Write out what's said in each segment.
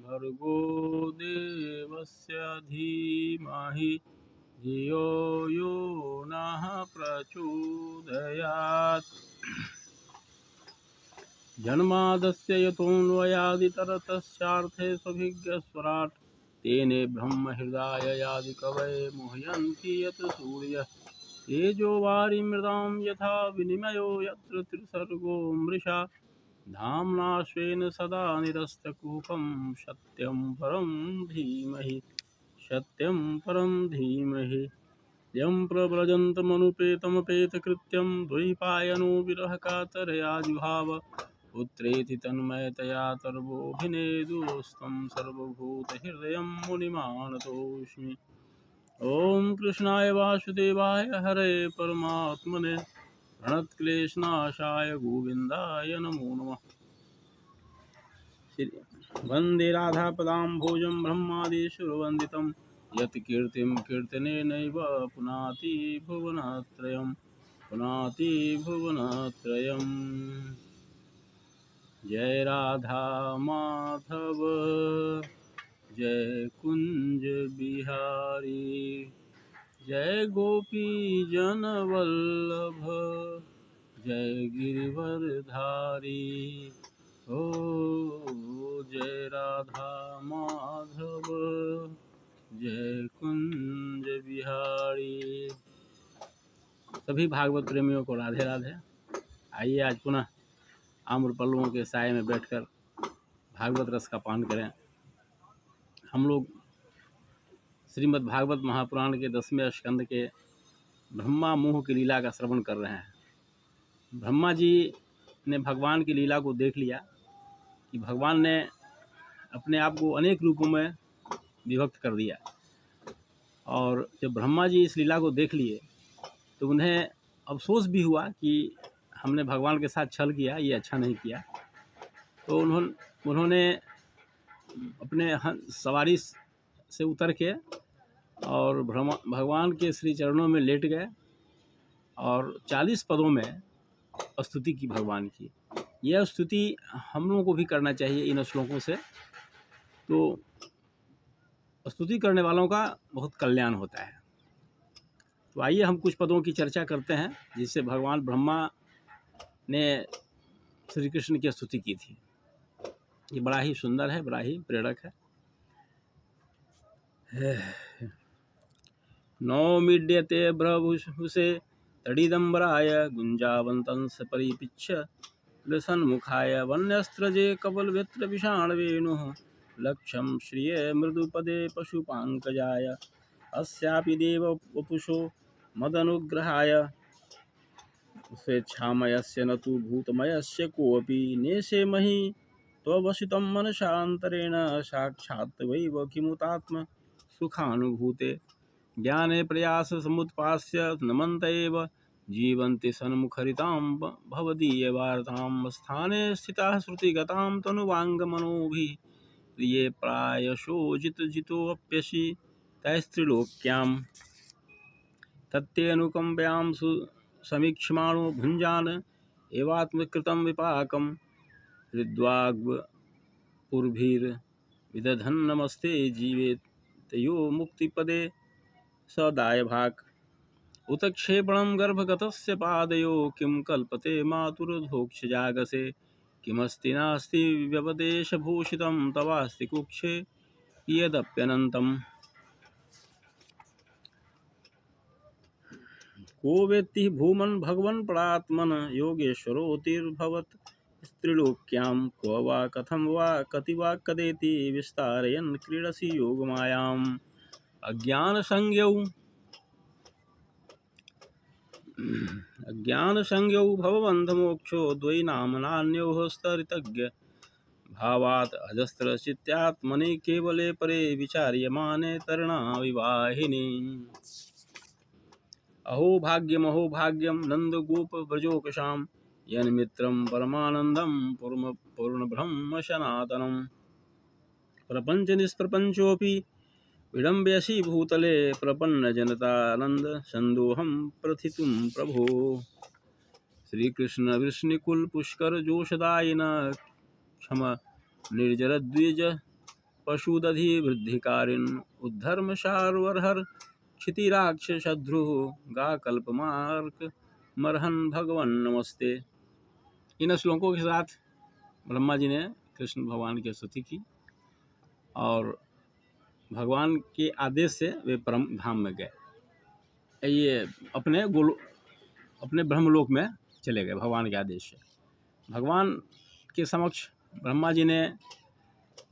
भर्गो देवस्य धीमहि धियो यो नः प्रचोदयात्। जन्मादस्य यतोऽन्वयादितरतश्चार्थे स्वभिज्ञस्वराट् तेने ब्रह्महृदाययादिकवये मुह्यन्ति यत् सूर्यः तेजो वारिमृदां यथा विनिमयो यत्र त्रिसर्गो मृषा धाम्ना स्वेन सदा निरस्तकूपं सत्यं परं धीमहि सत्यं परं धीमहि। यं प्रव्रजन्तमनुपेतमपेतकृत्यं द्वैपायनो विरहकातरया जुहाव पुत्रेति तन्मयतया तर्वोऽभिनेदुस्तं सर्वभूतहृदयं मुनिमानतोऽस्मि। ॐ कृष्णाय वासुदेवाय हरे परमात्मने प्रणतक्लेशनाशाय गोविन्दाय नमो नमः। वन्दे राधापदाम्भोजं ब्रह्मादिसुरवन्दितं यत् कीर्तिं कीर्तनेनैव पुनाति भुवनत्रयं पुनाति भुवनत्रयम्। जय राधा माधव जय कुंज बिहारी जय गोपी जनवल्लभ जय गिरिवरधारी। ओ जय राधा माधव जय कुंज बिहारी। सभी भागवत प्रेमियों को राधे राधे। आइए आज पुनः आम्र पल्लवों के साये में बैठकर भागवत रस का पान करें। हम लोग श्रीमद् भागवत महापुराण के 10वें स्कंद के ब्रह्मा मोह की लीला का श्रवण कर रहे हैं। ब्रह्मा जी ने भगवान की लीला को देख लिया कि भगवान ने अपने आप को अनेक रूपों में विभक्त कर दिया, और जब ब्रह्मा जी इस लीला को देख लिए तो उन्हें अफसोस भी हुआ कि हमने भगवान के साथ छल किया, ये अच्छा नहीं किया। तो उन्होंने अपने सवारी से उतर के और भगवान के श्री चरणों में लेट गए और 40 पदों में स्तुति की भगवान की। यह स्तुति हम लोगों को भी करना चाहिए इन श्लोकों से, तो स्तुति करने वालों का बहुत कल्याण होता है। तो आइए हम कुछ पदों की चर्चा करते हैं जिससे भगवान ब्रह्मा ने श्री कृष्ण की स्तुति की थी। ये बड़ा ही सुंदर है, बड़ा ही प्रेरक है। नौमीड्यते ब्रभुषे तडिदम्बराय गुंजावंतंस परिपिच्छ लसन्मुखाय वन्यस्त्रजे कवलवित्र विषाणवेणुः लक्ष्यं श्रिये मृदुपदे पशुपाङ्कजाय अस्यापि देव वपुषो मदनुग्रहाय स्वेच्छामयस्य न तु भूतमयस्य कोऽपि नेशे महि त्ववसितं मनसान्तरेण साक्षात् वैव किमुतात्म सुखानुभूते ज्ञाने प्रयास समुत्पास्य नमन्त एव जीवन्ति सन्मुखरितां भवदीयवार्तां स्थाने स्थिताः श्रुतिगतां तनुवाङ्गमनोभिः प्रिये प्रायशो जितोऽप्यसि तैस्त्रिलोक्यां तत्तेऽनुकम्प्यां समीक्ष्माणो भुञ्जान एवात्मकृतं विपाकं हृद्वाग्पुर्भिर्विदधन् नमस्ते जीवेतयो मुक्तिपदे सदायभाक् उत क्षेपणं गर्भगतस्य पादयो किं कल्पते मातुरधोक्षजागसे किमस्ति नास्ति व्यपदेशभूषितं तवास्ति कुक्षे यदप्यनन्तम् को वेत्ति भूमन् भगवन् परात्मन् योगेश्वरोऽतिर्भवत् स्त्रीलोक्यां क्व वा कथं वा कति वा कदेति विस्तारयन् क्रीडसि योगमायाम् अज्ञानसंज्ञौ भवबन्धमोक्षो द्वै नाम्नान्योः स्तरितज्ञ भावात् अजस्रचित्यात्मनि केवले परे विचार्यमाने तरुणाविवाहिनी। अहो भाग्यं नन्दगोपव्रजोकशां यन्मित्रं परमानन्दं पूर्णब्रह्म सनातनं प्रपञ्चनिष्प्रपञ्चोऽपि विडम्ब्यसि भूतले प्रपन्नजनतानन्द सन्दोहं प्रथितुं प्रभो। श्रीकृष्ण वृष्णिकुल पुष्कर जोशदायिन क्षम निर्जर द्विज पशुदधि वृद्धिकारिण उद्धर्म शार्वर्हर क्षितिराक्षसध्रुः गा कल्पमार्क मरहन भगवन नमस्ते। इन श्लोकों के साथ ब्रह्मा जी ने कृष्ण भगवान की स्तुति की और भगवान के आदेश से वे परम धाम में गए। ये अपने ब्रह्मलोक में चले गए भगवान के आदेश से। भगवान के समक्ष ब्रह्मा जी ने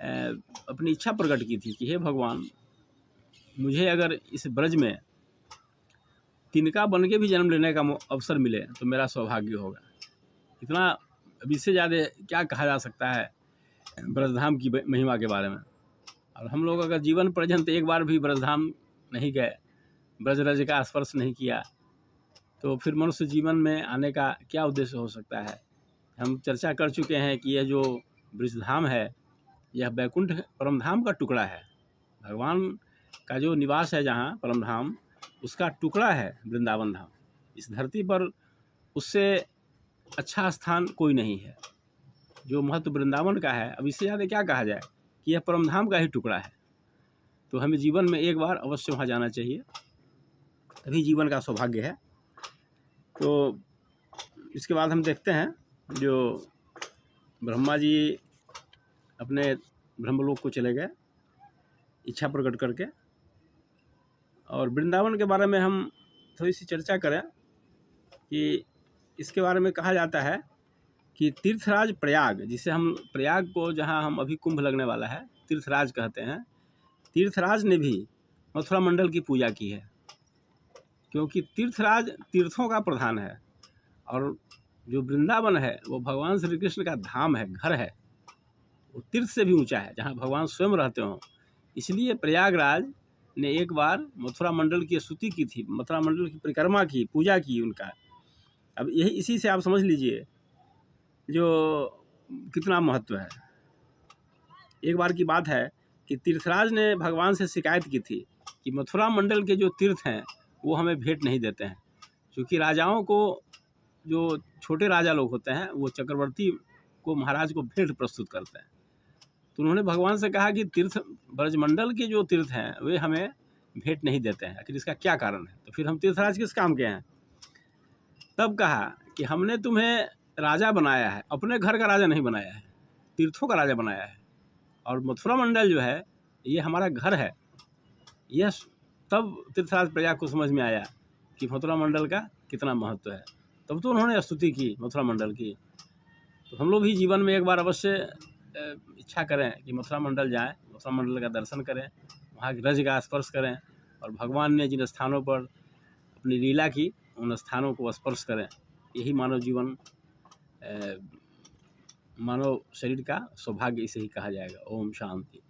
अपनी इच्छा प्रकट की थी कि हे भगवान, मुझे अगर इस ब्रज में तिनका बन के भी जन्म लेने का अवसर मिले तो मेरा सौभाग्य होगा। इतना, अब इससे ज़्यादा क्या कहा जा सकता है ब्रजधाम की महिमा के बारे में। और हम लोग अगर जीवन पर्यंत एक बार भी ब्रजधाम नहीं गए, ब्रजरज का स्पर्श नहीं किया, तो फिर मनुष्य जीवन में आने का क्या उद्देश्य हो सकता है। हम चर्चा कर चुके हैं कि यह जो ब्रजधाम है यह बैकुंठ परमधाम का टुकड़ा है। भगवान का जो निवास है जहाँ परमधाम, उसका टुकड़ा है वृंदावन धाम। इस धरती पर उससे अच्छा स्थान कोई नहीं है। जो महत्व वृंदावन का है, अब इससे ज़्यादा क्या कहा जाए कि यह परमधाम का ही टुकड़ा है। तो हमें जीवन में एक बार अवश्य वहाँ जाना चाहिए, तभी जीवन का सौभाग्य है। तो इसके बाद हम देखते हैं जो ब्रह्मा जी अपने ब्रह्मलोक को चले गए इच्छा प्रकट करके। और वृंदावन के बारे में हम थोड़ी सी चर्चा करें कि इसके बारे में कहा जाता है कि तीर्थराज प्रयाग, जिसे हम प्रयाग को, जहां हम अभी कुंभ लगने वाला है, तीर्थराज कहते हैं। तीर्थराज ने भी मथुरा मंडल की पूजा की है, क्योंकि तीर्थराज तीर्थों का प्रधान है और जो वृंदावन है वो भगवान श्री कृष्ण का धाम है, घर है। वो तीर्थ से भी ऊंचा है, जहाँ भगवान स्वयं रहते हों। इसलिए प्रयागराज ने एक बार मथुरा मंडल की स्तुति की थी, मथुरा मंडल की परिक्रमा की, पूजा की उनका। अब यही, इसी से आप समझ लीजिए जो कितना महत्व है। एक बार की बात है कि तीर्थराज ने भगवान से शिकायत की थी कि मथुरा मंडल के जो तीर्थ हैं वो हमें भेंट नहीं देते हैं, क्योंकि राजाओं को, जो छोटे राजा लोग होते हैं, वो चक्रवर्ती को, महाराज को भेंट प्रस्तुत करते हैं। तो उन्होंने भगवान से कहा कि तीर्थ, ब्रजमंडल के जो तीर्थ हैं वे हमें भेंट नहीं देते हैं, आखिर इसका क्या कारण है। तो फिर हम तीर्थराज किस काम के हैं। तब कहा कि हमने तुम्हें राजा बनाया है, अपने घर का राजा नहीं बनाया है, तीर्थों का राजा बनाया है। और मथुरा मंडल जो है ये हमारा घर है। यह तब तीर्थराज प्रयाग को समझ में आया कि मथुरा मंडल का कितना महत्व है। तब तो उन्होंने स्तुति की मथुरा मंडल की। तो हम लोग भी जीवन में एक बार अवश्य इच्छा करें कि मथुरा मंडल जाएं, मथुरा मंडल का दर्शन करें, वहाँ की रज का स्पर्श करें और भगवान ने जिन स्थानों पर अपनी लीला की उन स्थानों को स्पर्श करें। यही मानव जीवन, मानव शरीर का सौभाग्य इसे ही कहा जाएगा। ओम शांति।